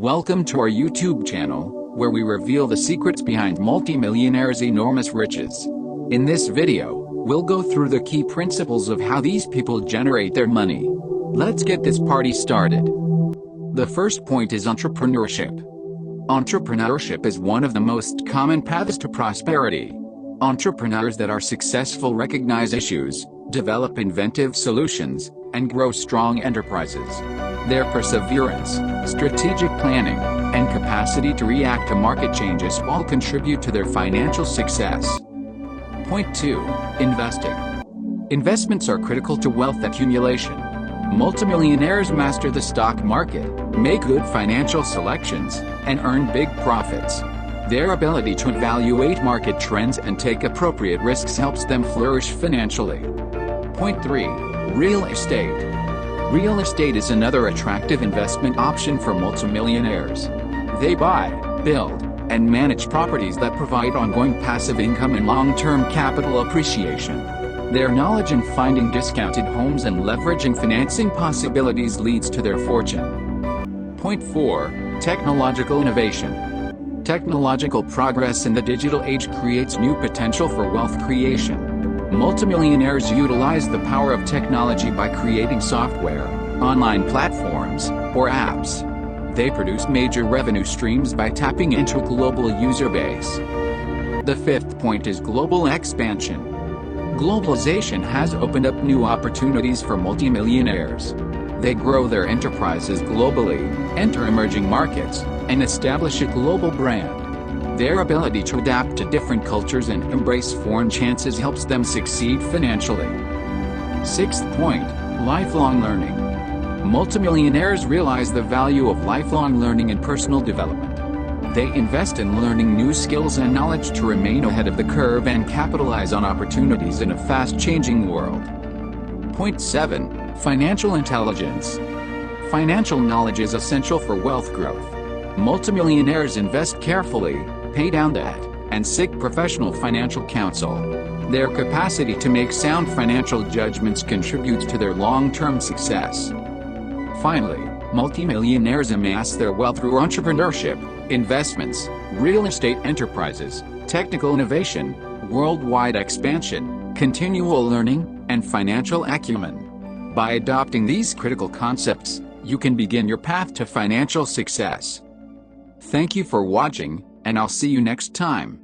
Welcome to our YouTube channel, where we reveal the secrets behind multi-millionaires' enormous riches. In this video, we'll go through the key principles of how these people generate their money. Let's get this party started. The first point is entrepreneurship. Entrepreneurship is one of the most common paths to prosperity. Entrepreneurs that are successful recognize issues, develop inventive solutions, and grow strong enterprises. Their perseverance, strategic planning, and capacity to react to market changes all contribute to their financial success. Point 2. Investing. Investments are critical to wealth accumulation. Multimillionaires master the stock market, make good financial selections, and earn big profits. Their ability to evaluate market trends and take appropriate risks helps them flourish financially. Point 3. Real estate. Real estate is another attractive investment option for multimillionaires. They buy, build, and manage properties that provide ongoing passive income and long-term capital appreciation. Their knowledge in finding discounted homes and leveraging financing possibilities leads to their fortune. Point 4. Technological innovation. Technological progress in the digital age creates new potential for wealth creation. Multimillionaires utilize the power of technology by creating software, online platforms, or apps. They produce major revenue streams by tapping into a global user base. The fifth point is global expansion. Globalization has opened up new opportunities for multimillionaires. They grow their enterprises globally, enter emerging markets, and establish a global brand. Their ability to adapt to different cultures and embrace foreign chances helps them succeed financially. Sixth point, lifelong learning. Multimillionaires realize the value of lifelong learning and personal development. They invest in learning new skills and knowledge to remain ahead of the curve and capitalize on opportunities in a fast-changing world. Point 7, financial intelligence. Financial knowledge is essential for wealth growth. Multimillionaires invest carefully, pay down debt, and seek professional financial counsel. Their capacity to make sound financial judgments contributes to their long-term success. Finally, multimillionaires amass their wealth through entrepreneurship, investments, real estate enterprises, technical innovation, worldwide expansion, continual learning, and financial acumen. By adopting these critical concepts, you can begin your path to financial success. Thank you for watching, and I'll see you next time.